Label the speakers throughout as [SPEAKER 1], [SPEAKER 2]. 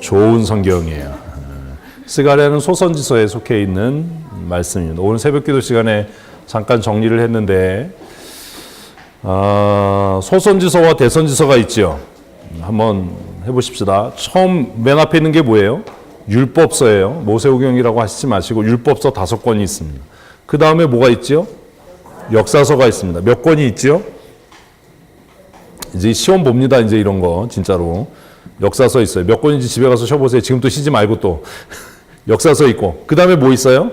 [SPEAKER 1] 좋은 성경이에요. 스가랴는 소선지서에 속해 있는 말씀입니다. 오늘 새벽기도 시간에 잠깐 정리를 했는데 소선지서와 대선지서가 있죠. 한번 해보십시다. 처음 맨 앞에 있는 게 뭐예요? 율법서예요. 모세오경이라고 하시지 마시고 율법서 5권이 있습니다. 그 다음에 뭐가 있죠? 역사서가 있습니다. 몇 권이 있죠? 이제 시험 봅니다. 이제 이런 거 진짜로. 역사서 있어요. 몇 권인지 집에 가서 쉬어보세요. 지금 또 쉬지 말고 또 역사서 있고. 그 다음에 뭐 있어요?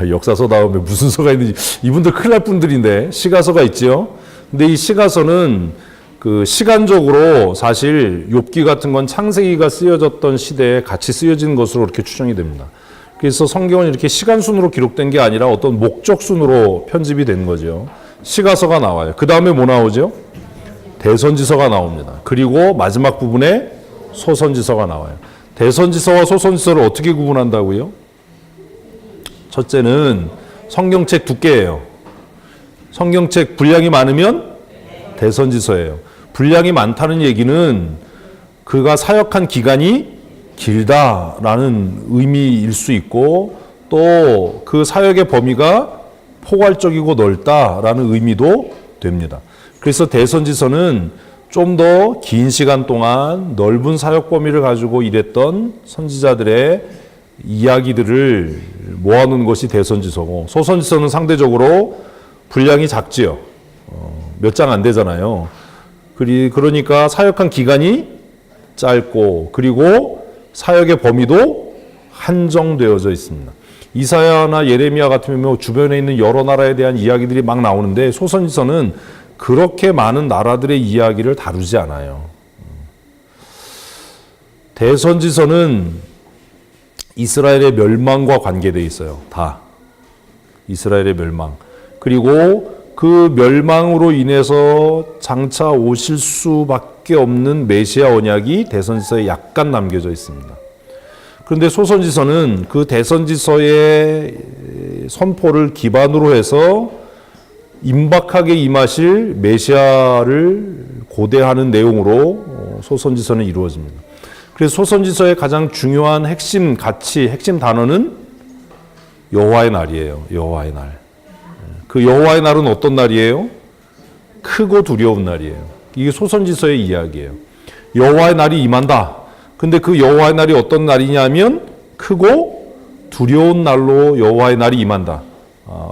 [SPEAKER 1] 역사서 다음에 무슨 서가 있는지 이분들 큰일 날 분들인데 시가서가 있죠. 근데 이 시가서는 그 시간적으로 사실 욥기 같은 건 창세기가 쓰여졌던 시대에 같이 쓰여진 것으로 이렇게 추정이 됩니다. 그래서 성경은 이렇게 시간 순으로 기록된 게 아니라 어떤 목적 순으로 편집이 된 거죠. 시가서가 나와요. 그 다음에 뭐 나오죠? 대선지서가 나옵니다. 그리고 마지막 부분에 소선지서가 나와요. 대선지서와 소선지서를 어떻게 구분한다고요? 첫째는 성경책 두께예요. 성경책 분량이 많으면 대선지서예요. 분량이 많다는 얘기는 그가 사역한 기간이 길다라는 의미일 수 있고 또 그 사역의 범위가 포괄적이고 넓다라는 의미도 됩니다. 그래서 대선지서는 좀 더 긴 시간 동안 넓은 사역 범위를 가지고 일했던 선지자들의 이야기들을 모아놓은 것이 대선지서고 소선지서는 상대적으로 분량이 작지요. 몇 장 안 되잖아요. 그러니까 사역한 기간이 짧고 그리고 사역의 범위도 한정되어져 있습니다. 이사야나 예레미야 같으면 주변에 있는 여러 나라에 대한 이야기들이 막 나오는데 소선지서는 그렇게 많은 나라들의 이야기를 다루지 않아요. 대선지서는 이스라엘의 멸망과 관계되어 있어요. 다. 이스라엘의 멸망. 그리고 그 멸망으로 인해서 장차 오실 수밖에 없는 메시아 언약이 대선지서에 약간 남겨져 있습니다. 그런데 소선지서는 그 대선지서의 선포를 기반으로 해서 임박하게 임하실 메시아를 고대하는 내용으로 소선지서는 이루어집니다. 그래서 소선지서의 가장 중요한 핵심 가치, 핵심 단어는 여호와의 날이에요. 여호와의 날. 그 여호와의 날은 어떤 날이에요? 크고 두려운 날이에요. 이게 소선지서의 이야기예요. 여호와의 날이 임한다. 근데 그 여호와의 날이 어떤 날이냐면 크고 두려운 날로 여호와의 날이 임한다.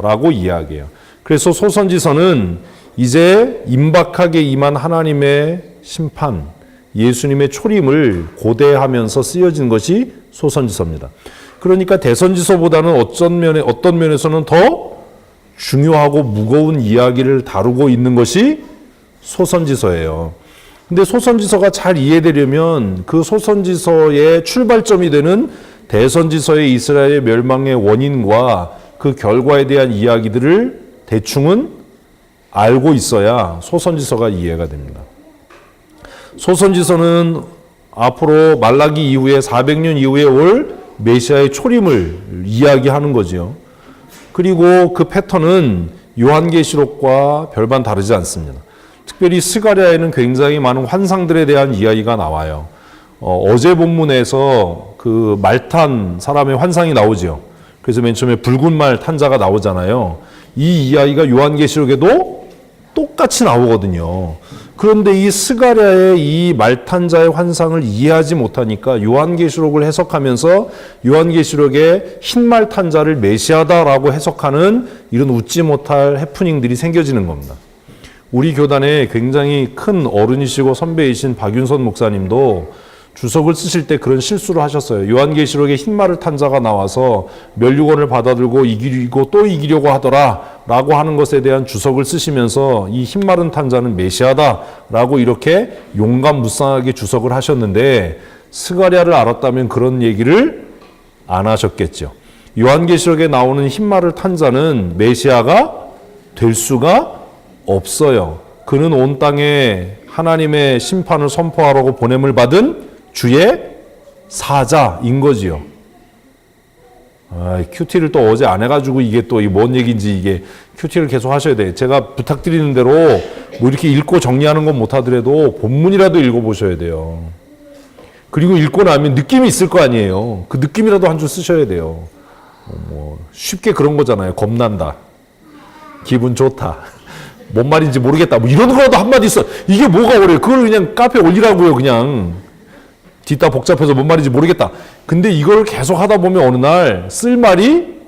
[SPEAKER 1] 라고 이야기해요. 그래서 소선지서는 이제 임박하게 임한 하나님의 심판, 예수님의 초림을 고대하면서 쓰여진 것이 소선지서입니다. 그러니까 대선지서보다는 어떤 면에서는 더 중요하고 무거운 이야기를 다루고 있는 것이 소선지서예요. 근데 소선지서가 잘 이해되려면 그 소선지서의 출발점이 되는 대선지서의 이스라엘의 멸망의 원인과 그 결과에 대한 이야기들을 대충은 알고 있어야 소선지서가 이해가 됩니다. 소선지서는 앞으로 말라기 이후에 400년 이후에 올 메시아의 초림을 이야기하는 거죠. 그리고 그 패턴은 요한계시록과 별반 다르지 않습니다. 특별히 스가랴에는 굉장히 많은 환상들에 대한 이야기가 나와요. 어제 본문에서 그 말 탄 사람의 환상이 나오죠. 그래서 맨 처음에 붉은 말 탄 자가 나오잖아요. 이 이야기가 요한계시록에도 똑같이 나오거든요. 그런데 이 스가랴의 이 말탄자의 환상을 이해하지 못하니까 요한계시록을 해석하면서 요한계시록의 흰 말탄자를 메시아다라고 해석하는 이런 웃지 못할 해프닝들이 생겨지는 겁니다. 우리 교단에 굉장히 큰 어른이시고 선배이신 박윤선 목사님도 주석을 쓰실 때 그런 실수를 하셨어요. 요한계시록에 흰 말을 탄 자가 나와서 멸류관을 받아들고 이기고 또 이기려고 하더라 라고 하는 것에 대한 주석을 쓰시면서 이 흰 말은 탄 자는 메시아다 라고 이렇게 용감무쌍하게 주석을 하셨는데 스가랴를 알았다면 그런 얘기를 안 하셨겠죠. 요한계시록에 나오는 흰 말을 탄 자는 메시아가 될 수가 없어요. 그는 온 땅에 하나님의 심판을 선포하라고 보냄을 받은 주의 사자인 거지요. 큐티를 또 어제 안 해가지고 이게 또 뭔 얘기인지 이게 큐티를 계속 하셔야 돼. 제가 부탁드리는 대로 뭐 이렇게 읽고 정리하는 건 못하더라도 본문이라도 읽어보셔야 돼요. 그리고 읽고 나면 느낌이 있을 거 아니에요. 그 느낌이라도 한 줄 쓰셔야 돼요. 쉽게 그런 거잖아요. 겁난다. 기분 좋다. 뭔 말인지 모르겠다. 뭐 이런 거라도 한마디 있어. 이게 뭐가 어려요? 그걸 그냥 카페에 올리라고요. 그냥. 뒷다 복잡해서 뭔 말인지 모르겠다. 근데 이걸 계속 하다 보면 어느 날 쓸 말이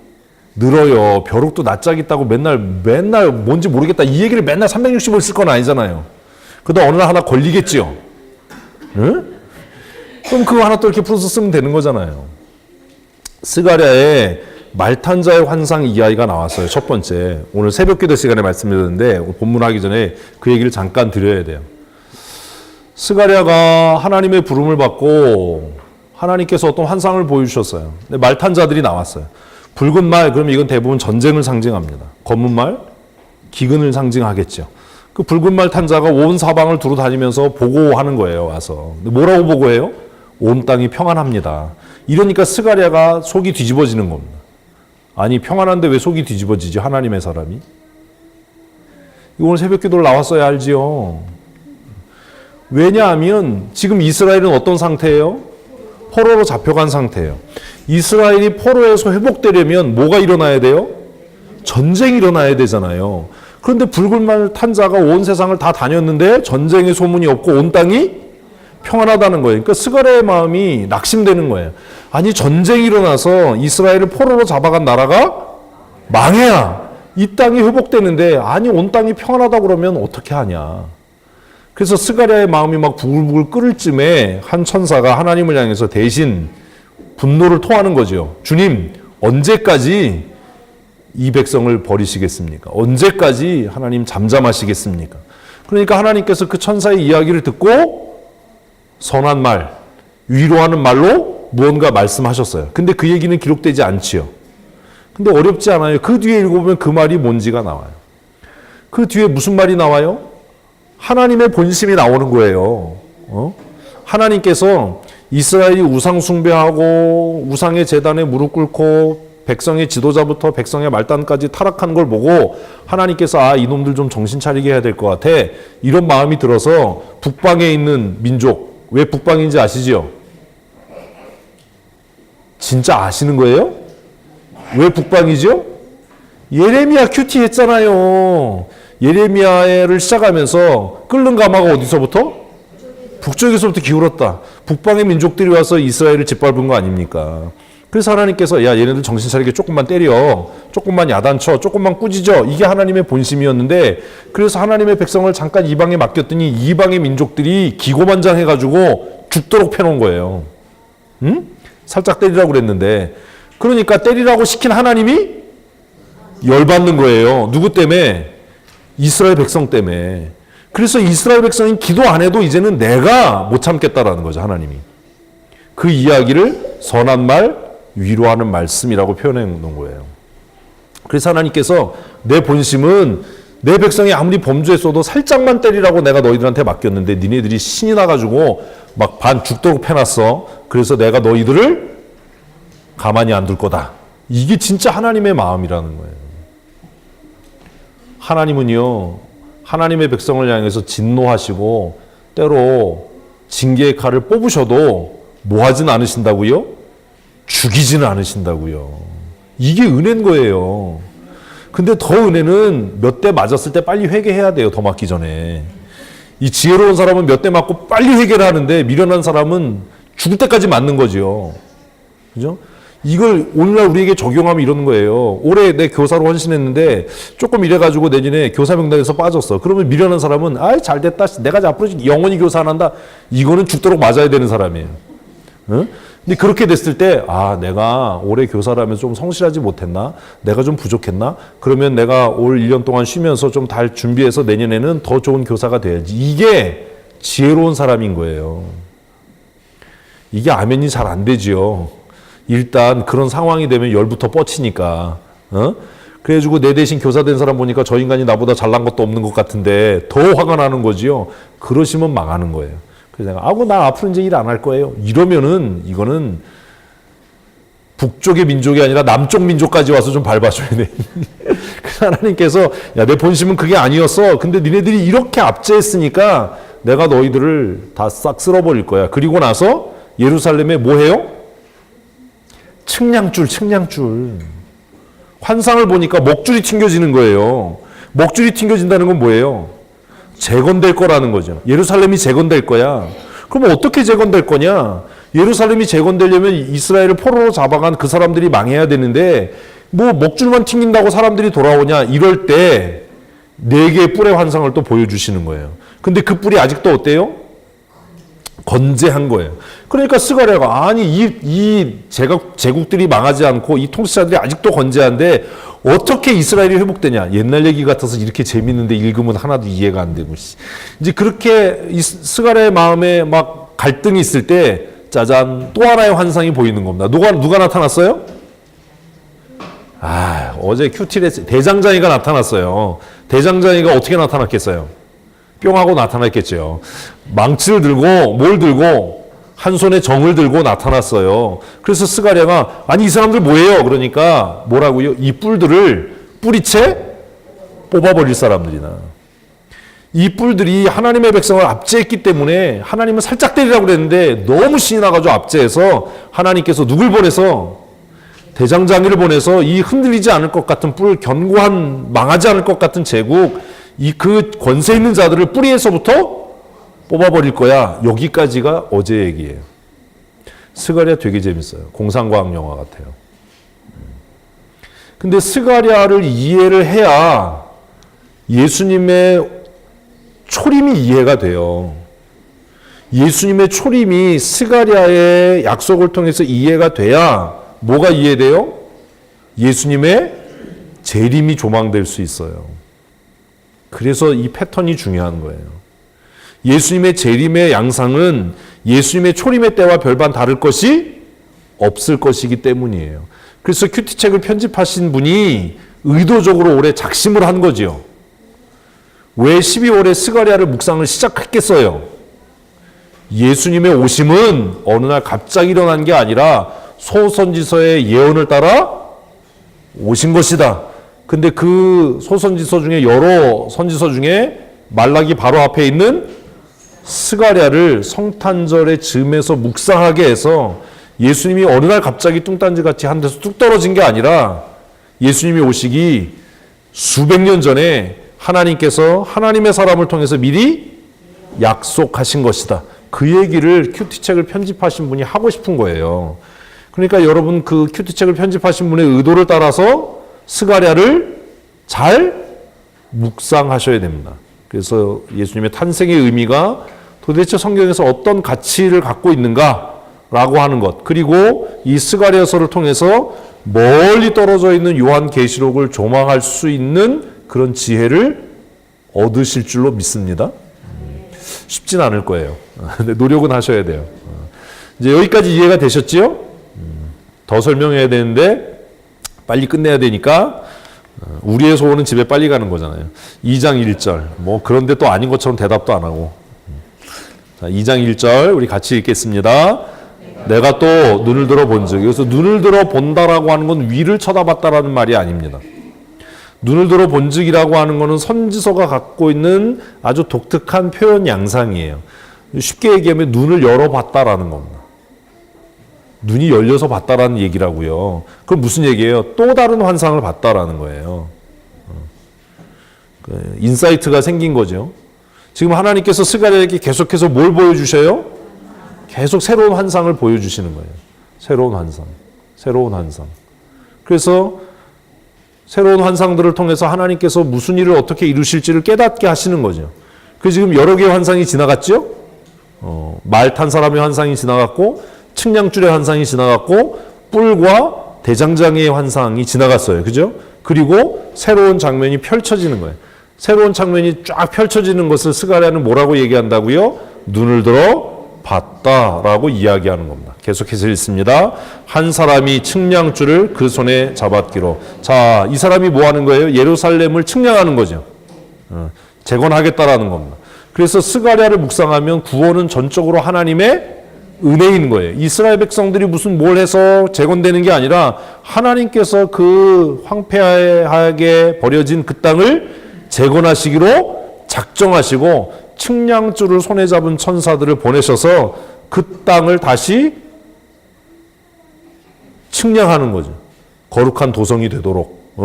[SPEAKER 1] 늘어요. 벼룩도 낯짝 있다고 맨날 뭔지 모르겠다. 이 얘기를 맨날 360을 쓸 건 아니잖아요. 그러다 어느 날 하나 걸리겠지요. 응? 그럼 그거 하나 또 이렇게 풀어서 쓰면 되는 거잖아요. 스가랴에 말탄자의 환상 이야기가 나왔어요. 첫 번째. 오늘 새벽기도 시간에 말씀드렸는데 본문하기 전에 그 얘기를 잠깐 드려야 돼요. 스가랴가 하나님의 부름을 받고 하나님께서 어떤 환상을 보여주셨어요. 근데 말탄자들이 나왔어요. 붉은 말, 그럼 이건 대부분 전쟁을 상징합니다. 검은 말, 기근을 상징하겠죠. 그 붉은 말 탄자가 온 사방을 두루 다니면서 보고하는 거예요. 와서. 근데 뭐라고 보고해요? 온 땅이 평안합니다. 이러니까 스가랴가 속이 뒤집어지는 겁니다. 아니 평안한데 왜 속이 뒤집어지지? 하나님의 사람이. 오늘 새벽 기도를 나왔어야 알지요. 왜냐하면 지금 이스라엘은 어떤 상태예요? 포로로 잡혀간 상태예요. 이스라엘이 포로에서 회복되려면 뭐가 일어나야 돼요? 전쟁이 일어나야 되잖아요. 그런데 붉은 말 탄자가 온 세상을 다 다녔는데 전쟁의 소문이 없고 온 땅이 평안하다는 거예요. 그러니까 스가랴의 마음이 낙심되는 거예요. 아니 전쟁이 일어나서 이스라엘을 포로로 잡아간 나라가 망해야 이 땅이 회복되는데 아니 온 땅이 평안하다고 그러면 어떻게 하냐. 그래서 스가랴의 마음이 막 부글부글 끓을 쯤에 한 천사가 하나님을 향해서 대신 분노를 토하는 거죠. 주님 언제까지 이 백성을 버리시겠습니까? 언제까지 하나님 잠잠하시겠습니까? 그러니까 하나님께서 그 천사의 이야기를 듣고 선한 말, 위로하는 말로 무언가 말씀하셨어요. 근데 그 얘기는 기록되지 않지요. 근데 어렵지 않아요. 그 뒤에 읽어보면 그 말이 뭔지가 나와요. 그 뒤에 무슨 말이 나와요? 하나님의 본심이 나오는 거예요. 하나님께서 이스라엘이 우상 숭배하고 우상의 제단에 무릎 꿇고 백성의 지도자부터 백성의 말단까지 타락한 걸 보고 하나님께서 아 이놈들 좀 정신 차리게 해야 될 것 같아. 이런 마음이 들어서 북방에 있는 민족, 왜 북방인지 아시죠? 진짜 아시는 거예요? 왜 북방이죠? 예레미야 큐티 했잖아요. 예레미야를 시작하면서 끓는 가마가 어디서부터? 북쪽에서부터 기울었다. 북방의 민족들이 와서 이스라엘을 짓밟은 거 아닙니까? 그래서 하나님께서 야 얘네들 정신 차리게 조금만 때려, 조금만 야단쳐, 조금만 꾸짖어. 이게 하나님의 본심이었는데 그래서 하나님의 백성을 잠깐 이방에 맡겼더니 이방의 민족들이 기고만장해가지고 죽도록 패놓은 거예요. 응? 살짝 때리라고 그랬는데 그러니까 때리라고 시킨 하나님이 열받는 거예요. 누구 때문에? 이스라엘 백성 때문에. 그래서 이스라엘 백성이 기도 안 해도 이제는 내가 못 참겠다라는 거죠. 하나님이. 그 이야기를 선한 말, 위로하는 말씀이라고 표현해 놓은 거예요. 그래서 하나님께서 내 본심은 내 백성이 아무리 범죄했어도 살짝만 때리라고 내가 너희들한테 맡겼는데 니네들이 신이 나가지고 막 반 죽도록 패놨어. 그래서 내가 너희들을 가만히 안 둘 거다. 이게 진짜 하나님의 마음이라는 거예요. 하나님은요, 하나님의 백성을 향해서 진노하시고 때로 징계의 칼을 뽑으셔도 뭐 하진 않으신다고요? 죽이지는 않으신다고요. 이게 은혜인 거예요. 근데 더 은혜는 몇 대 맞았을 때 빨리 회개해야 돼요. 더 맞기 전에. 이 지혜로운 사람은 몇 대 맞고 빨리 회개를 하는데 미련한 사람은 죽을 때까지 맞는 거죠. 그죠? 이걸 오늘날 우리에게 적용하면 이러는 거예요. 올해 내 교사로 헌신했는데 조금 이래가지고 내년에 교사 명단에서 빠졌어. 그러면 미련한 사람은 아이 잘 됐다. 내가 앞으로 영원히 교사 안 한다. 이거는 죽도록 맞아야 되는 사람이에요. 응? 근데 그렇게 됐을 때, 아, 내가 올해 교사라면서 좀 성실하지 못했나? 내가 좀 부족했나? 그러면 내가 올 1년 동안 쉬면서 좀 잘 준비해서 내년에는 더 좋은 교사가 돼야지. 이게 지혜로운 사람인 거예요. 이게 아멘이 잘 안 되지요. 일단 그런 상황이 되면 열부터 뻗치니까. 그래가지고 내 대신 교사 된 사람 보니까 저 인간이 나보다 잘난 것도 없는 것 같은데 더 화가 나는 거지요. 그러시면 망하는 거예요. 그래서 내가 나 앞으로 이제 일 안 할 거예요. 이러면은 이거는 북쪽의 민족이 아니라 남쪽 민족까지 와서 좀 밟아줘야 돼. 그래서 하나님께서 야, 내 본심은 그게 아니었어. 근데 니네들이 이렇게 압제했으니까 내가 너희들을 다 싹 쓸어버릴 거야. 그리고 나서 예루살렘에 뭐 해요? 측량줄. 환상을 보니까 먹줄이 튕겨지는 거예요. 먹줄이 튕겨진다는 건 뭐예요? 재건될 거라는 거죠. 예루살렘이 재건될 거야. 그럼 어떻게 재건될 거냐? 예루살렘이 재건되려면 이스라엘을 포로로 잡아간 그 사람들이 망해야 되는데 뭐 먹줄만 튕긴다고 사람들이 돌아오냐? 이럴 때 4개의 뿔의 환상을 또 보여주시는 거예요. 근데 그 뿔이 아직도 어때요? 건재한 거예요. 그러니까 스가랴가 아니 이 제국들이 망하지 않고 이 통치자들이 아직도 건재한데 어떻게 이스라엘이 회복되냐? 옛날 얘기 같아서 이렇게 재밌는데 읽으면 하나도 이해가 안 되고 이제 그렇게 스가랴의 마음에 막 갈등이 있을 때 짜잔 또 하나의 환상이 보이는 겁니다. 누가 나타났어요? 어제 큐티에 대장장이가 나타났어요. 대장장이가 어떻게 나타났겠어요? 뿅 하고 나타났겠죠. 망치를 들고 뭘 들고 한 손에 정을 들고 나타났어요. 그래서 스가랴가 아니 이 사람들 뭐예요? 그러니까 뭐라고요? 이 뿔들을 뿌리채 뽑아버릴 사람들이나 이 뿔들이 하나님의 백성을 압제했기 때문에 하나님은 살짝 때리라고 그랬는데 너무 신이 나가지고 압제해서 하나님께서 누굴 보내서 대장장이를 보내서 이 흔들리지 않을 것 같은 뿔 견고한 망하지 않을 것 같은 제국 이 그 권세 있는 자들을 뿌리에서부터 뽑아버릴 거야. 여기까지가 어제 얘기예요. 스가랴 되게 재밌어요. 공상과학 영화 같아요. 근데 스가랴를 이해를 해야 예수님의 초림이 이해가 돼요. 예수님의 초림이 스가랴의 약속을 통해서 이해가 돼야 뭐가 이해돼요? 예수님의 재림이 조망될 수 있어요. 그래서 이 패턴이 중요한 거예요. 예수님의 재림의 양상은 예수님의 초림의 때와 별반 다를 것이 없을 것이기 때문이에요. 그래서 큐티책을 편집하신 분이 의도적으로 올해 작심을 한 거지요. 왜 12월에 스가랴를 묵상을 시작했겠어요? 예수님의 오심은 어느 날 갑자기 일어난 게 아니라 소선지서의 예언을 따라 오신 것이다. 근데 그 소선지서 중에 여러 선지서 중에 말라기 바로 앞에 있는 스가랴를 성탄절의 즈음에서 묵상하게 해서 예수님이 어느 날 갑자기 뚱딴지같이 한 데서 뚝 떨어진 게 아니라 예수님이 오시기 수백 년 전에 하나님께서 하나님의 사람을 통해서 미리 약속하신 것이다. 그 얘기를 큐티책을 편집하신 분이 하고 싶은 거예요. 그러니까 여러분 그 큐티책을 편집하신 분의 의도를 따라서 스가랴를 잘 묵상하셔야 됩니다. 그래서 예수님의 탄생의 의미가 도대체 성경에서 어떤 가치를 갖고 있는가라고 하는 것, 그리고 이 스가랴서를 통해서 멀리 떨어져 있는 요한계시록을 조망할 수 있는 그런 지혜를 얻으실 줄로 믿습니다. 쉽진 않을 거예요. 근데 노력은 하셔야 돼요. 이제 여기까지 이해가 되셨지요? 더 설명해야 되는데 빨리 끝내야 되니까 우리의 소원은 집에 빨리 가는 거잖아요. 2장 1절 뭐 그런데 또 아닌 것처럼 대답도 안 하고 자, 2장 1절 우리 같이 읽겠습니다. 내가 또 눈을 들어 본즉, 여기서 눈을 들어 본다라고 하는 건 위를 쳐다봤다라는 말이 아닙니다. 눈을 들어 본즉이라고 하는 것은 선지서가 갖고 있는 아주 독특한 표현 양상이에요. 쉽게 얘기하면 눈을 열어봤다라는 겁니다. 눈이 열려서 봤다라는 얘기라고요. 그럼 무슨 얘기예요? 또 다른 환상을 봤다라는 거예요. 인사이트가 생긴 거죠. 지금 하나님께서 스가랴에게 계속해서 뭘 보여주셔요? 계속 새로운 환상을 보여주시는 거예요. 새로운 환상. 그래서 새로운 환상들을 통해서 하나님께서 무슨 일을 어떻게 이루실지를 깨닫게 하시는 거죠. 그래서 지금 여러 개의 환상이 지나갔죠? 말 탄 사람의 환상이 지나갔고, 측량줄의 환상이 지나갔고, 뿔과 대장장이의 환상이 지나갔어요. 그죠? 그리고 새로운 장면이 펼쳐지는 거예요. 새로운 장면이 쫙 펼쳐지는 것을 스가랴는 뭐라고 얘기한다고요? 눈을 들어 봤다라고 이야기하는 겁니다. 계속해서 읽습니다. 한 사람이 측량줄을 그 손에 잡았기로. 자, 이 사람이 뭐 하는 거예요? 예루살렘을 측량하는 거죠. 재건하겠다라는 겁니다. 그래서 스가랴를 묵상하면 구원은 전적으로 하나님의 은혜인 거예요. 이스라엘 백성들이 무슨 뭘 해서 재건되는 게 아니라 하나님께서 그 황폐하게 버려진 그 땅을 재건하시기로 작정하시고 측량줄을 손에 잡은 천사들을 보내셔서 그 땅을 다시 측량하는 거죠. 거룩한 도성이 되도록.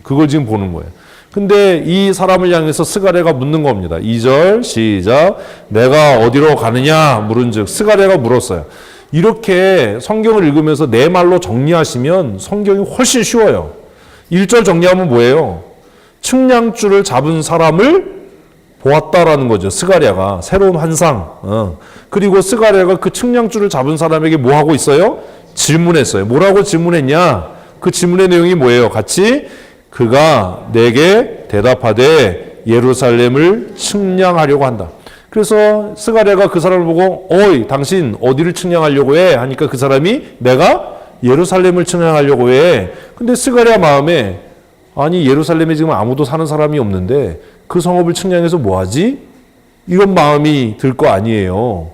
[SPEAKER 1] 그걸 지금 보는 거예요. 근데 이 사람을 향해서 스가랴가 묻는 겁니다. 2절 시작. 내가 어디로 가느냐 물은즉 스가랴가 물었어요. 이렇게 성경을 읽으면서 내 말로 정리하시면 성경이 훨씬 쉬워요. 1절 정리하면 뭐예요? 측량줄을 잡은 사람을 보았다라는 거죠. 스가랴가 새로운 환상. 그리고 스가랴가 그 측량줄을 잡은 사람에게 뭐 하고 있어요? 질문했어요. 뭐라고 질문했냐? 그 질문의 내용이 뭐예요? 같이 그가 내게 대답하되 예루살렘을 측량하려고 한다. 그래서 스가랴가 그 사람을 보고 어이 당신 어디를 측량하려고 해? 하니까 그 사람이 내가 예루살렘을 측량하려고 해. 근데 스가랴 마음에 아니 예루살렘에 지금 아무도 사는 사람이 없는데 그 성읍을 측량해서 뭐하지? 이런 마음이 들 거 아니에요.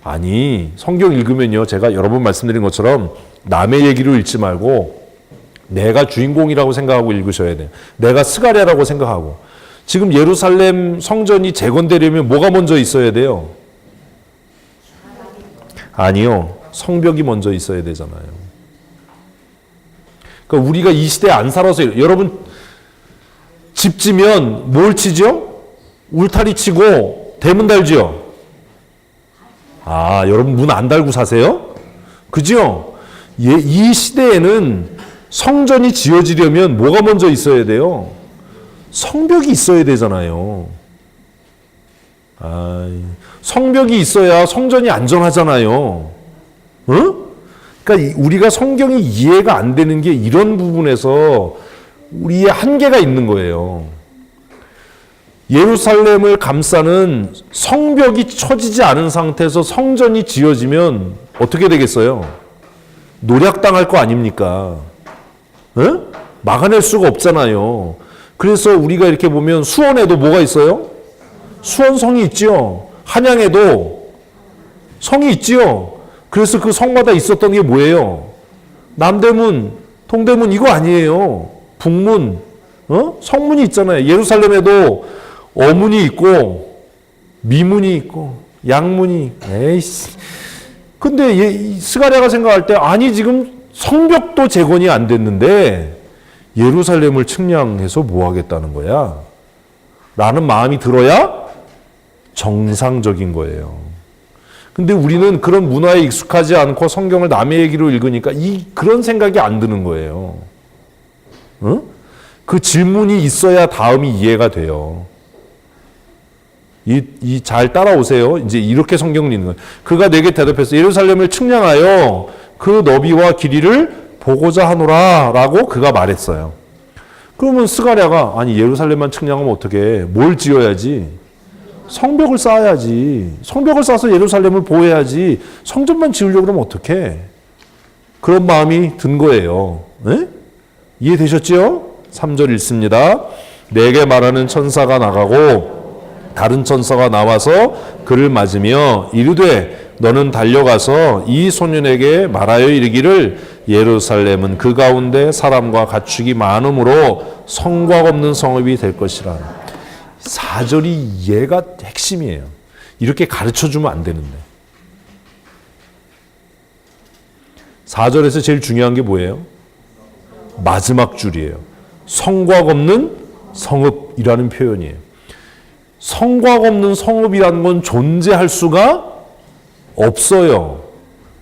[SPEAKER 1] 아니 성경 읽으면요 제가 여러 번 말씀드린 것처럼 남의 얘기로 읽지 말고 내가 주인공이라고 생각하고 읽으셔야 돼요. 내가 스가랴라고 생각하고. 지금 예루살렘 성전이 재건되려면 뭐가 먼저 있어야 돼요? 아니요. 성벽이 먼저 있어야 되잖아요. 그러니까 우리가 이 시대에 안 살아서 여러분 집 지면 뭘 치죠? 울타리 치고 대문 달지요? 아, 여러분 문 안 달고 사세요? 그죠? 이 시대에는 성전이 지어지려면 뭐가 먼저 있어야 돼요? 성벽이 있어야 되잖아요. 성벽이 있어야 성전이 안전하잖아요. 그러니까 우리가 성경이 이해가 안 되는 게 이런 부분에서 우리의 한계가 있는 거예요. 예루살렘을 감싸는 성벽이 쳐지지 않은 상태에서 성전이 지어지면 어떻게 되겠어요? 노략당할 거 아닙니까? 막아낼 수가 없잖아요. 그래서 우리가 이렇게 보면 수원에도 뭐가 있어요? 수원성이 있지요. 한양에도 성이 있지요. 그래서 그 성마다 있었던 게 뭐예요? 남대문, 동대문 이거 아니에요. 북문, 성문이 있잖아요. 예루살렘에도 어문이 있고 미문이 있고 양문이 에이씨. 근데 스가랴가 생각할 때 아니 지금 성벽도 재건이 안 됐는데 예루살렘을 측량해서 뭐 하겠다는 거야? 라는 마음이 들어야 정상적인 거예요. 근데 우리는 그런 문화에 익숙하지 않고 성경을 남의 얘기로 읽으니까 그런 생각이 안 드는 거예요. 그 질문이 있어야 다음이 이해가 돼요. 잘 따라오세요. 이제 이렇게 성경을 읽는 거예요. 그가 내게 대답해서 예루살렘을 측량하여 그 너비와 길이를 보고자 하노라 라고 그가 말했어요. 그러면 스가랴가 아니 예루살렘만 측량하면 어떻게 뭘 지어야지? 성벽을 쌓아야지. 성벽을 쌓아서 예루살렘을 보호해야지. 성전만 지으려고 그러면 어떡해? 그런 마음이 든 거예요. 네? 이해되셨죠? 3절 읽습니다. 내게 말하는 천사가 나가고 다른 천사가 나와서 그를 맞으며 이르되 너는 달려가서 이 소년에게 말하여 이르기를 예루살렘은 그 가운데 사람과 가축이 많음으로 성곽 없는 성읍이 될 것이라. 4절이 얘가 핵심이에요. 이렇게 가르쳐주면 안 되는데. 4절에서 제일 중요한 게 뭐예요? 마지막 줄이에요. 성곽 없는 성읍이라는 표현이에요. 성곽 없는 성읍이라는 건 존재할 수가 없어요.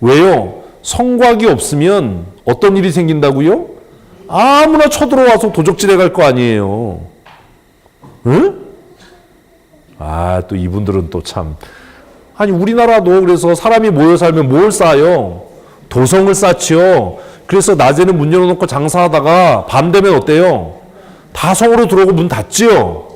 [SPEAKER 1] 왜요? 성곽이 없으면 어떤 일이 생긴다고요? 아무나 쳐들어와서 도적질해 갈 거 아니에요. 응? 또 이분들은 또 참. 아니, 우리나라도 그래서 사람이 모여 살면 뭘 쌓아요? 도성을 쌓지요. 그래서 낮에는 문 열어놓고 장사하다가 밤 되면 어때요? 다 성으로 들어오고 문 닫지요.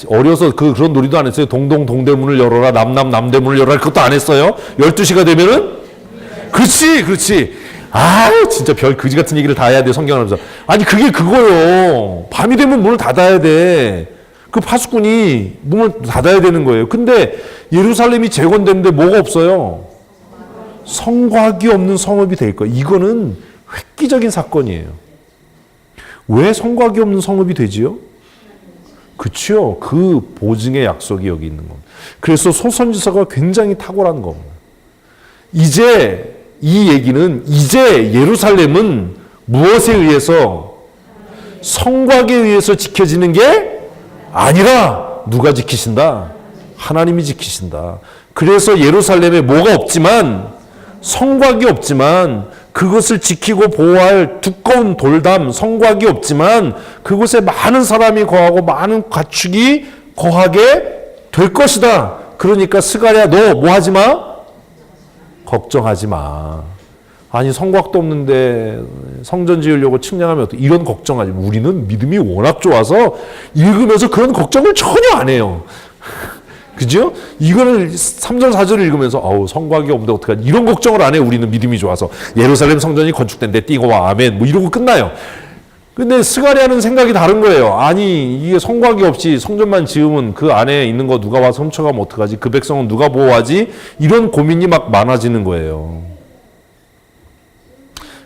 [SPEAKER 1] 어려서 그런 놀이도 안 했어요. 동동 동대문을 열어라, 남남 남대문을 열어라. 그것도 안 했어요. 12시가 되면은? 그렇지. 진짜 별 그지 같은 얘기를 다 해야 돼, 성경을 하면서. 아니, 그게 그거요. 밤이 되면 문을 닫아야 돼. 그 파수꾼이 문을 닫아야 되는 거예요. 근데 예루살렘이 재건됐는데 뭐가 없어요? 성곽이 없는 성읍이 될 거예요. 이거는 획기적인 사건이에요. 왜 성곽이 없는 성읍이 되지요? 그치요. 그 보증의 약속이 여기 있는 겁니다. 그래서 소선지서가 굉장히 탁월한 겁니다. 이제 이 얘기는 이제 예루살렘은 무엇에 의해서 성곽에 의해서 지켜지는 게 아니라 누가 지키신다? 하나님이 지키신다. 그래서 예루살렘에 뭐가 없지만 성곽이 없지만 그것을 지키고 보호할 두꺼운 돌담 성곽이 없지만 그곳에 많은 사람이 거하고 많은 가축이 거하게 될 것이다. 그러니까 스가랴 너 뭐 하지 마? 걱정하지 마. 아니 성곽도 없는데 성전 지으려고 측량하면 어떻게 이런 걱정하지 마. 우리는 믿음이 워낙 좋아서 읽으면서 그런 걱정을 전혀 안 해요. 그죠? 이거를 3절 4절을 읽으면서 성곽이 없는데 어떡하지? 이런 걱정을 안 해. 우리는 믿음이 좋아서. 예루살렘 성전이 건축된대 띄고 와 아멘 뭐 이러고 끝나요. 근데 스가랴는 생각이 다른 거예요. 아니 이게 성곽이 없이 성전만 지으면 그 안에 있는 거 누가 와서 훔쳐가면 어떡하지? 그 백성은 누가 보호하지? 이런 고민이 막 많아지는 거예요.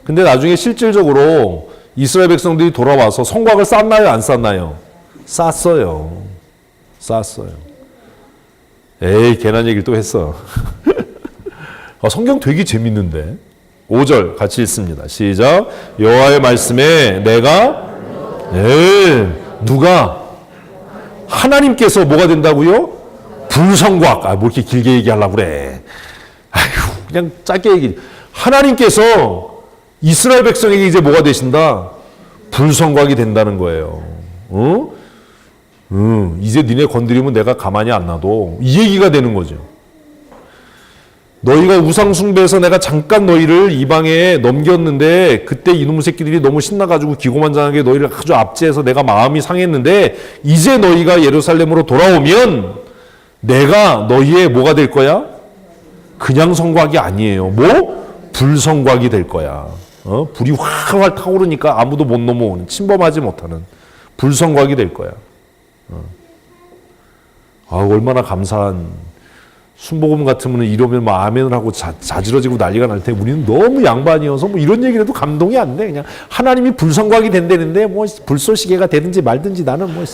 [SPEAKER 1] 근데 나중에 실질적으로 이스라엘 백성들이 돌아와서 성곽을 쌓나요? 안 쌓나요? 쌓았어요. 쌓았어요. 에이 괜한 얘기를 또 했어. 성경 되게 재밌는데 5절 같이 읽습니다. 시작. 여호와의 말씀에 내가 누가 하나님께서 뭐가 된다고요? 불성곽. 뭐 이렇게 길게 얘기하려고 그래. 아휴 그냥 짧게 얘기. 하나님께서 이스라엘 백성에게 이제 뭐가 되신다? 불성곽이 된다는 거예요. 이제 니네 건드리면 내가 가만히 안 놔둬. 이 얘기가 되는 거죠. 너희가 우상 숭배해서 내가 잠깐 너희를 이방에 넘겼는데 그때 이놈 새끼들이 너무 신나가지고 기고만장하게 너희를 아주 압제해서 내가 마음이 상했는데 이제 너희가 예루살렘으로 돌아오면 내가 너희의 뭐가 될 거야? 그냥 성곽이 아니에요. 뭐? 불성곽이 될 거야. 불이 활활 타오르니까 아무도 못 넘어오는 침범하지 못하는 불성곽이 될 거야. 얼마나 감사한 순복음 같으면 이러면 막 아멘을 하고 자지러지고 난리가 날 텐데 우리는 너무 양반이어서 뭐 이런 얘기를 해도 감동이 안 돼. 그냥 하나님이 불성곽이 된다는데 뭐 불쏘시개가 되든지 말든지 나는 뭐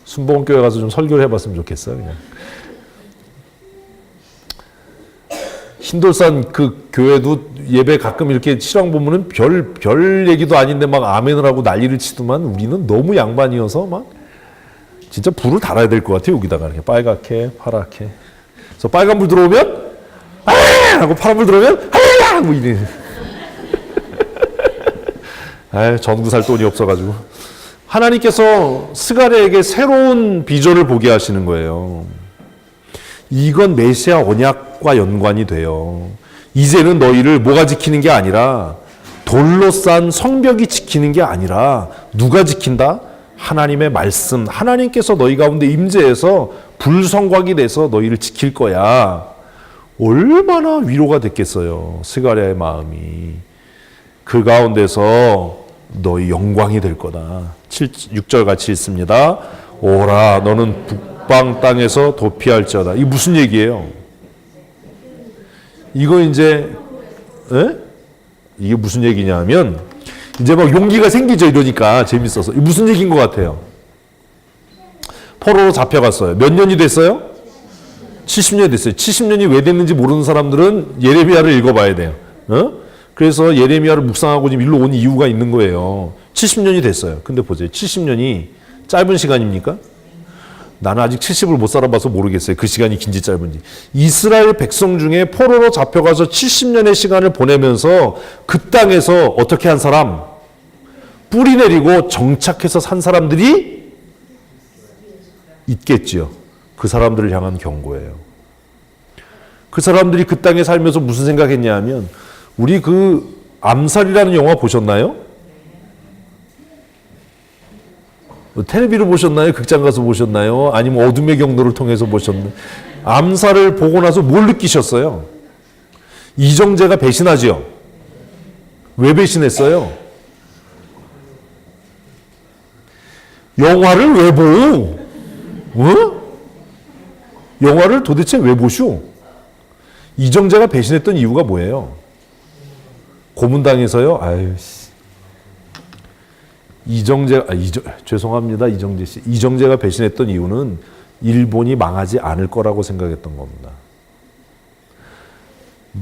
[SPEAKER 1] 순복음 교회 가서 좀 설교를 해봤으면 좋겠어. 그냥 흰돌산 그 교회도 예배 가끔 이렇게 실황 보면은 별 얘기도 아닌데 막 아멘을 하고 난리를 치더만 우리는 너무 양반이어서 막 진짜 불을 달아야 될 것 같아요. 여기다가 이렇게 빨갛게 파랗게. 그래서 빨간 불 들어오면 아 하고 파란 불 들어오면 할렐루야 뭐 이래. 전구 살 돈이 없어가지고 하나님께서 스가랴에게 새로운 비전을 보게 하시는 거예요. 이건 메시아 언약과 연관이 돼요. 이제는 너희를 뭐가 지키는 게 아니라 돌로 싼 성벽이 지키는 게 아니라 누가 지킨다? 하나님의 말씀. 하나님께서 너희 가운데 임재해서 불성곽이 돼서 너희를 지킬 거야. 얼마나 위로가 됐겠어요. 스가랴의 마음이. 그 가운데서 너희 영광이 될 거다. 6절 같이 읽습니다. 오라 너는 북방 땅에서 도피할지어다. 이게 무슨 얘기예요? 이거 이제 이게 무슨 얘기냐면 이제 막 용기가 생기죠. 이러니까 재밌어서. 이게 무슨 얘기인 것 같아요? 포로로 잡혀갔어요. 몇 년이 됐어요? 70년이 됐어요. 70년이 왜 됐는지 모르는 사람들은 예레미야를 읽어봐야 돼요. 그래서 예레미야를 묵상하고 지금 일로 온 이유가 있는 거예요. 70년이 됐어요. 근데 보세요. 70년이 짧은 시간입니까? 나는 아직 70을 못 살아봐서 모르겠어요. 그 시간이 긴지 짧은지. 이스라엘 백성 중에 포로로 잡혀가서 70년의 시간을 보내면서 그 땅에서 어떻게 한 사람? 뿌리 내리고 정착해서 산 사람들이 있겠지요. 그 사람들을 향한 경고예요. 그 사람들이 그 땅에 살면서 무슨 생각했냐 하면 우리 그 암살이라는 영화 보셨나요? 텔레비로 보셨나요? 극장 가서 보셨나요? 아니면 어둠의 경로를 통해서 보셨나요? 암살을 보고 나서 뭘 느끼셨어요? 이정재가 배신하지요? 왜 배신했어요? 영화를 왜 보? 영화를 도대체 왜 보쇼? 이정재가 배신했던 이유가 뭐예요? 고문당해서요? 죄송합니다. 이정재 씨. 이정재가 배신했던 이유는 일본이 망하지 않을 거라고 생각했던 겁니다.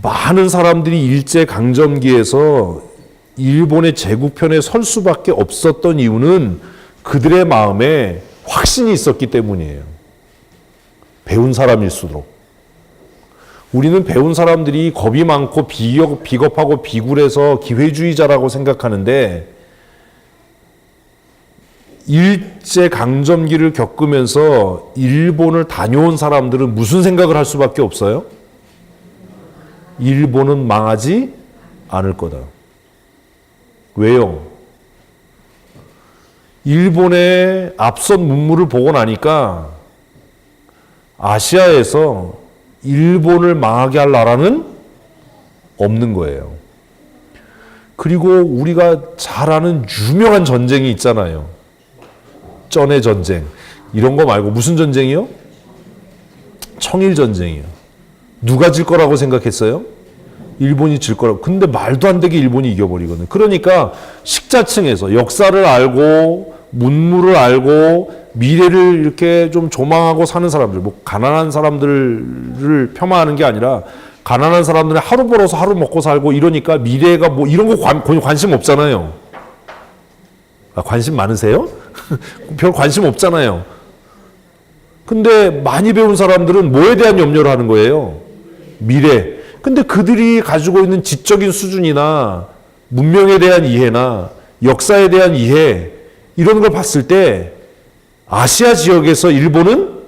[SPEAKER 1] 많은 사람들이 일제강점기에서 일본의 제국편에 설 수밖에 없었던 이유는 그들의 마음에 확신이 있었기 때문이에요. 배운 사람일수록. 우리는 배운 사람들이 겁이 많고 비겁하고 비굴해서 기회주의자라고 생각하는데 일제강점기를 겪으면서 일본을 다녀온 사람들은 무슨 생각을 할 수밖에 없어요? 일본은 망하지 않을 거다. 왜요? 일본의 앞선 문물을 보고 나니까 아시아에서 일본을 망하게 할 나라는 없는 거예요. 그리고 우리가 잘 아는 유명한 전쟁이 있잖아요. 전의 전쟁. 이런 거 말고 무슨 전쟁이요? 청일전쟁이요. 누가 질 거라고 생각했어요? 일본이 질 거라고. 근데 말도 안 되게 일본이 이겨버리거든요. 그러니까 식자층에서 역사를 알고 문물을 알고 미래를 이렇게 좀 조망하고 사는 사람들, 뭐 가난한 사람들을 폄하하는 게 아니라 가난한 사람들은 하루 벌어서 하루 먹고 살고 이러니까 미래가 뭐 이런 거 관심 없잖아요. 아, 관심 많으세요? 별 관심 없잖아요. 근데 많이 배운 사람들은 뭐에 대한 염려를 하는 거예요? 미래. 근데 그들이 가지고 있는 지적인 수준이나 문명에 대한 이해나 역사에 대한 이해 이런 걸 봤을 때 아시아 지역에서 일본은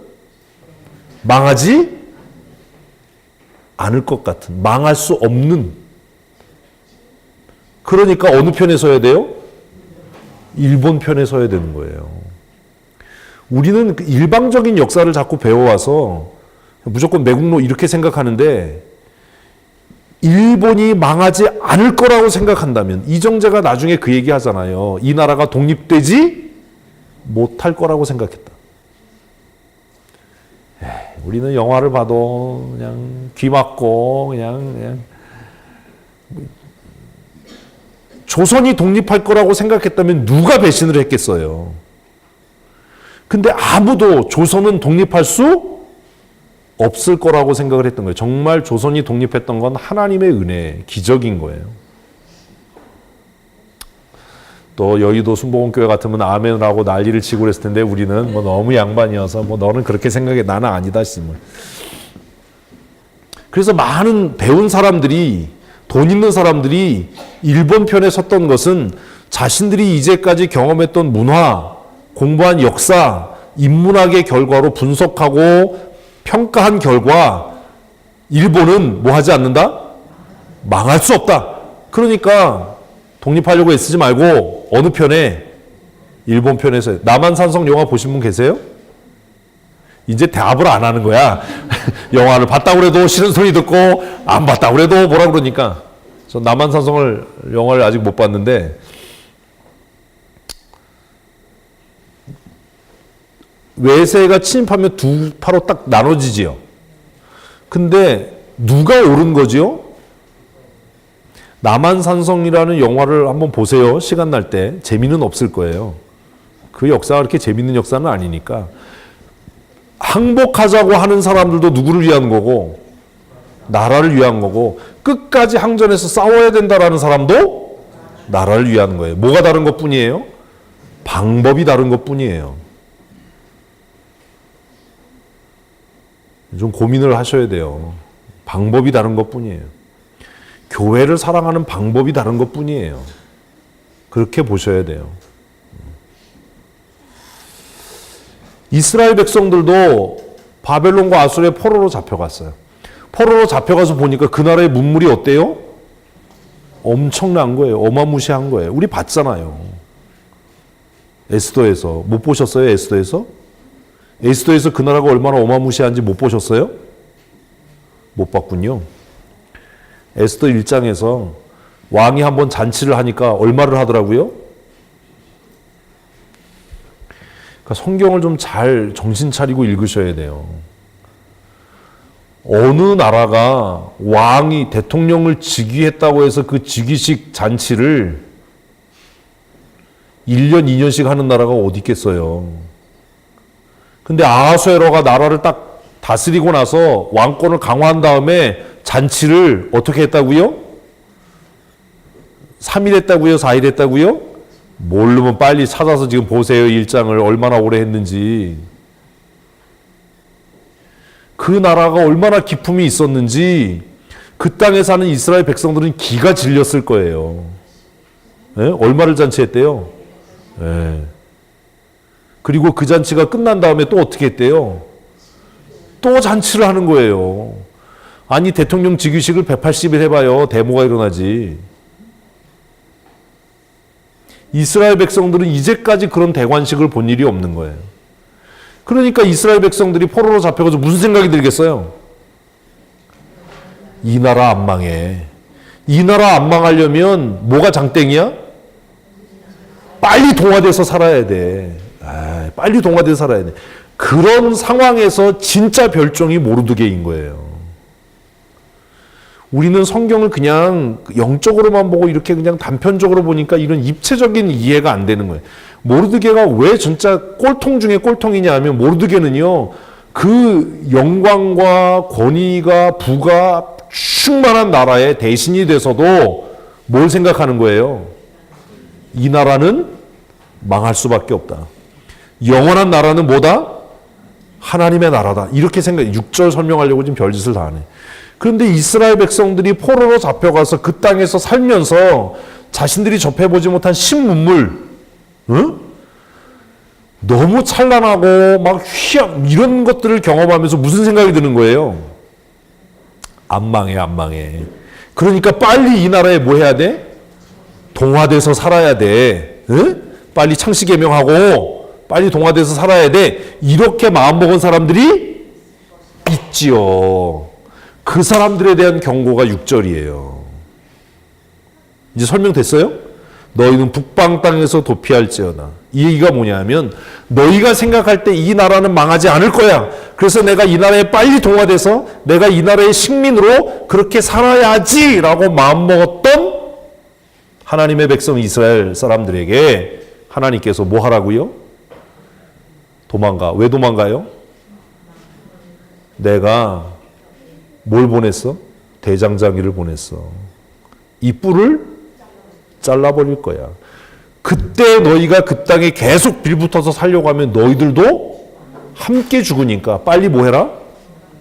[SPEAKER 1] 망하지 않을 것 같은, 망할 수 없는. 그러니까 어느 편에 서야 돼요? 일본 편에 서야 되는 거예요. 우리는 일방적인 역사를 자꾸 배워와서 무조건 매국노 이렇게 생각하는데 일본이 망하지 않을 거라고 생각한다면 이정재가 나중에 그 얘기 하잖아요. 이 나라가 독립되지 못할 거라고 생각했다. 우리는 영화를 봐도 그냥 귀 막고 그냥 조선이 독립할 거라고 생각했다면 누가 배신을 했겠어요. 근데 아무도 조선은 독립할 수 없을 거라고 생각을 했던 거예요. 정말 조선이 독립했던 건 하나님의 은혜, 기적인 거예요. 또 여의도 순복음교회 같으면 아멘을 하고 난리를 치고 그랬을 텐데 우리는 뭐 너무 양반이어서 뭐 너는 그렇게 생각해, 나는 아니다 싶으면. 그래서 많은 배운 사람들이, 돈 있는 사람들이 일본 편에 섰던 것은 자신들이 이제까지 경험했던 문화, 공부한 역사, 인문학의 결과로 분석하고 평가한 결과 일본은 뭐 하지 않는다? 망할 수 없다. 그러니까 독립하려고 애쓰지 말고 어느 편에? 일본 편에서. 남한산성 영화 보신 분 계세요? 이제 대답을 안 하는 거야. 영화를 봤다고 그래도 싫은 소리 듣고 안 봤다고 그래도 뭐라 그러니까. 저 남한산성을 영화를 아직 못 봤는데 외세가 침입하면 두 파로 딱 나눠지지요. 근데 누가 옳은 거지요? 남한산성이라는 영화를 한번 보세요. 시간 날 때. 재미는 없을 거예요. 그 역사가 그렇게 재밌는 역사는 아니니까. 항복하자고 하는 사람들도 누구를 위한 거고 나라를 위한 거고 끝까지 항전해서 싸워야 된다라는 사람도 나라를 위한 거예요. 뭐가 다른 것뿐이에요? 방법이 다른 것뿐이에요. 좀 고민을 하셔야 돼요. 방법이 다른 것뿐이에요. 교회를 사랑하는 방법이 다른 것뿐이에요. 그렇게 보셔야 돼요. 이스라엘 백성들도 바벨론과 아수르의 포로로 잡혀갔어요. 포로로 잡혀가서 보니까 그 나라의 문물이 어때요? 엄청난 거예요. 어마무시한 거예요. 우리 봤잖아요. 에스더에서. 못 보셨어요? 에스더에서? 에스더에서 그 나라가 얼마나 어마무시한지 못 보셨어요? 못 봤군요. 에스더 1장에서 왕이 한번 잔치를 하니까 얼마를 하더라고요? 그러니까 성경을 좀 잘 정신 차리고 읽으셔야 돼요. 어느 나라가 왕이 대통령을 즉위했다고 해서 그 즉위식 잔치를 1년, 2년씩 하는 나라가 어디 있겠어요. 근데 아하수에로가 나라를 딱 다스리고 나서 왕권을 강화한 다음에 잔치를 어떻게 했다고요? 3일 했다고요? 4일 했다고요? 모르면 빨리 찾아서 지금 보세요. 일장을 얼마나 오래 했는지. 그 나라가 얼마나 기품이 있었는지 그 땅에 사는 이스라엘 백성들은 기가 질렸을 거예요. 예? 얼마를 잔치했대요? 예. 그리고 그 잔치가 끝난 다음에 또 어떻게 했대요? 또 잔치를 하는 거예요. 아니 대통령 즉위식을 180일 해봐요. 데모가 일어나지. 이스라엘 백성들은 이제까지 그런 대관식을 본 일이 없는 거예요. 그러니까 이스라엘 백성들이 포로로 잡혀가서 무슨 생각이 들겠어요? 이 나라 안 망해. 이 나라 안 망하려면 뭐가 장땡이야? 빨리 동화돼서 살아야 돼. 빨리 동화돼서 살아야 돼. 그런 상황에서 진짜 별종이 모르드게인 거예요. 우리는 성경을 그냥 영적으로만 보고 이렇게 그냥 단편적으로 보니까 이런 입체적인 이해가 안 되는 거예요. 모르드게가 왜 진짜 꼴통 중에 꼴통이냐 하면 모르드게는요, 그 영광과 권위가 부가 충만한 나라의 대신이 돼서도 뭘 생각하는 거예요? 이 나라는 망할 수밖에 없다. 영원한 나라는 뭐다? 하나님의 나라다. 이렇게 생각해. 6절 설명하려고 지금 별짓을 다 하네. 그런데 이스라엘 백성들이 포로로 잡혀가서 그 땅에서 살면서 자신들이 접해보지 못한 신문물, 응? 너무 찬란하고 막 이런 것들을 경험하면서 무슨 생각이 드는 거예요? 안 망해, 안 망해. 그러니까 빨리 이 나라에 뭐 해야 돼? 동화돼서 살아야 돼. 응? 빨리 창씨개명하고 빨리 동화돼서 살아야 돼. 이렇게 마음먹은 사람들이 있지요. 그 사람들에 대한 경고가 6절이에요. 이제 설명됐어요? 너희는 북방 땅에서 도피할지어다. 이 얘기가 뭐냐면 너희가 생각할 때 이 나라는 망하지 않을 거야. 그래서 내가 이 나라에 빨리 동화돼서 내가 이 나라의 식민으로 그렇게 살아야지라고 마음먹었던 하나님의 백성 이스라엘 사람들에게 하나님께서 뭐 하라고요? 도망가. 왜 도망가요? 내가 뭘 보냈어? 대장장이를 보냈어. 이 뿔을 잘라버릴 거야. 그때 너희가 그 땅에 계속 빌붙어서 살려고 하면 너희들도 함께 죽으니까 빨리 뭐 해라?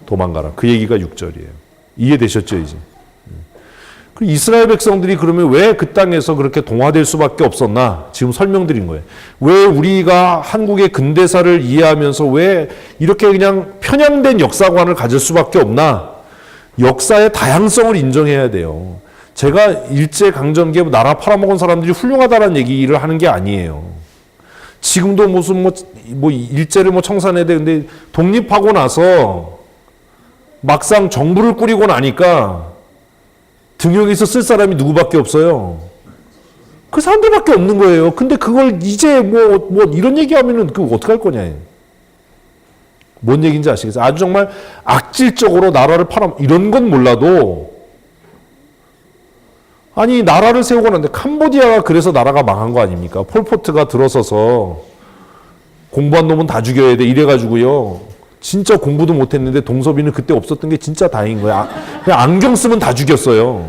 [SPEAKER 1] 도망가라. 그 얘기가 6절이에요. 이해되셨죠 이제? 이스라엘 백성들이 그러면 왜 그 땅에서 그렇게 동화될 수밖에 없었나? 지금 설명드린 거예요. 왜 우리가 한국의 근대사를 이해하면서 왜 이렇게 그냥 편향된 역사관을 가질 수밖에 없나? 역사의 다양성을 인정해야 돼요. 제가 일제강점기에 나라 팔아먹은 사람들이 훌륭하다는 얘기를 하는 게 아니에요. 지금도 무슨 일제를 청산해야 돼. 근데 독립하고 나서 막상 정부를 꾸리고 나니까 등용에서 쓸 사람이 누구밖에 없어요. 그 사람들밖에 없는 거예요. 근데 그걸 이제 이런 얘기하면은 그거 어떡할 거냐. 뭔 얘기인지 아시겠어요? 아주 정말 악질적으로 나라를 이런 건 몰라도 아니 나라를 세우고 났는데 캄보디아가 그래서 나라가 망한 거 아닙니까? 폴포트가 들어서서 공부한 놈은 다 죽여야 돼 이래가지고요. 진짜 공부도 못했는데 동섭이는 그때 없었던 게 진짜 다행인 거야. 그냥 안경 쓰면 다 죽였어요.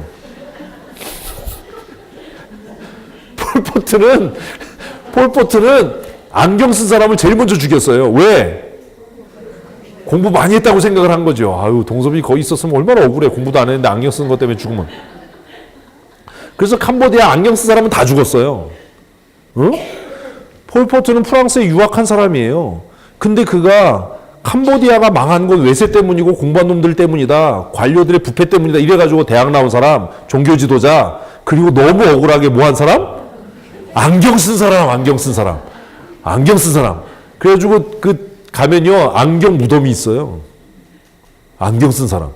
[SPEAKER 1] 폴포트는 안경 쓴 사람을 제일 먼저 죽였어요. 왜? 공부 많이 했다고 생각을 한 거죠. 아유, 동섭이 거기 있었으면 얼마나 억울해. 공부도 안 했는데 안경 쓴 것 때문에 죽으면. 그래서 캄보디아 안경 쓴 사람은 다 죽었어요. 응? 폴포트는 프랑스에 유학한 사람이에요. 근데 그가 캄보디아가 망한 건 외세 때문이고 공부한 놈들 때문이다. 관료들의 부패 때문이다. 이래가지고 대학 나온 사람, 종교 지도자, 그리고 너무 억울하게 뭐 한 사람? 안경 쓴 사람. 그래가지고 가면요, 안경 무덤이 있어요. 안경 쓴 사람.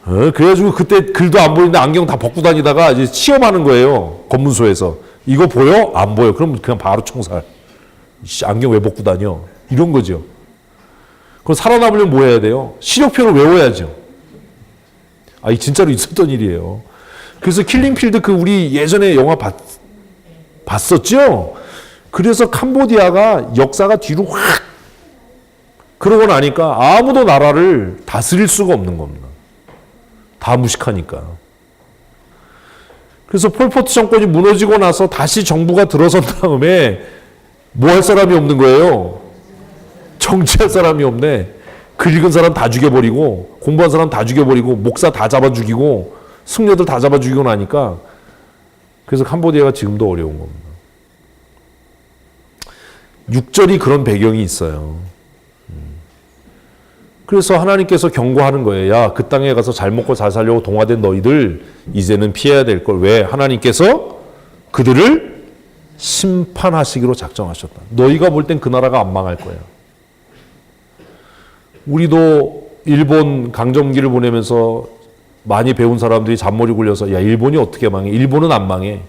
[SPEAKER 1] 그래가지고 그때 글도 안 보이는데 안경 다 벗고 다니다가 이제 시험하는 거예요. 검문소에서. 이거 보여? 안 보여. 그럼 그냥 바로 총살. 안경 왜 벗고 다녀? 이런 거죠. 그럼 살아남으려면 뭐 해야 돼요? 시력표를 외워야죠. 이 진짜로 있었던 일이에요. 그래서 킬링필드 우리 예전에 영화 봤었죠? 그래서 캄보디아가 역사가 뒤로 확 그러고 나니까 아무도 나라를 다스릴 수가 없는 겁니다. 다 무식하니까. 그래서 폴포트 정권이 무너지고 나서 다시 정부가 들어선 다음에 뭐 할 사람이 없는 거예요. 정치할 사람이 없네. 글 읽은 사람 다 죽여버리고 공부한 사람 다 죽여버리고 목사 다 잡아 죽이고 승려들 다 잡아 죽이고 나니까 그래서 캄보디아가 지금도 어려운 겁니다. 6절이 그런 배경이 있어요. 그래서 하나님께서 경고하는 거예요. 야, 그 땅에 가서 잘 먹고 잘 살려고 동화된 너희들 이제는 피해야 될 걸. 왜? 하나님께서 그들을 심판하시기로 작정하셨다. 너희가 볼 땐 그 나라가 안 망할 거야. 우리도 일본 강점기를 보내면서 많이 배운 사람들이 잔머리 굴려서 야, 일본이 어떻게 망해? 일본은 안 망해.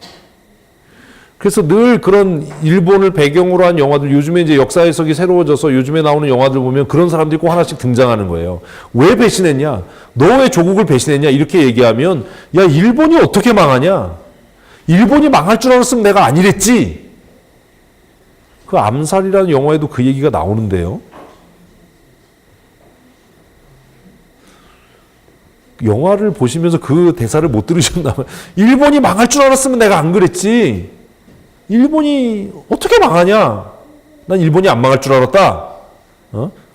[SPEAKER 1] 그래서 늘 그런 일본을 배경으로 한 영화들, 요즘에 이제 역사 해석이 새로워져서 요즘에 나오는 영화들 보면 그런 사람들이 꼭 하나씩 등장하는 거예요. 왜 배신했냐? 너 왜 조국을 배신했냐? 이렇게 얘기하면 야, 일본이 어떻게 망하냐? 일본이 망할 줄 알았으면 내가 아니랬지. 그 암살이라는 영화에도 그 얘기가 나오는데요. 영화를 보시면서 그 대사를 못 들으셨나 봐요. 일본이 망할 줄 알았으면 내가 안 그랬지. 일본이 어떻게 망하냐? 난 일본이 안 망할 줄 알았다.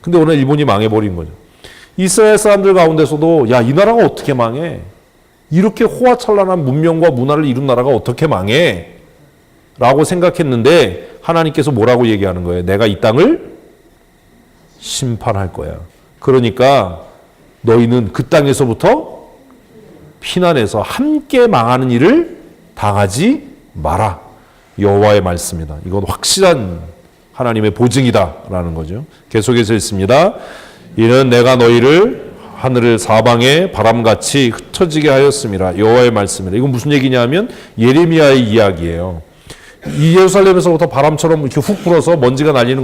[SPEAKER 1] 근데 오늘 일본이 망해버린 거죠. 이스라엘 사람들 가운데서도 야, 이 나라가 어떻게 망해? 이렇게 호화찬란한 문명과 문화를 이룬 나라가 어떻게 망해? 라고 생각했는데 하나님께서 뭐라고 얘기하는 거예요? 내가 이 땅을 심판할 거야. 그러니까 너희는 그 땅에서부터 피난해서 함께 망하는 일을 당하지 마라. 여호와의 말씀이다. 이건 확실한 하나님의 보증이다라는 거죠. 계속해서 읽습니다. 이는 내가 너희를 하늘을 사방에 바람같이 흩어지게 하였음이라. 여호와의 말씀이다. 이건 무슨 얘기냐면 예레미야의 이야기예요. 이 예루살렘에서부터 바람처럼 이렇게 훅 불어서 먼지가 날리는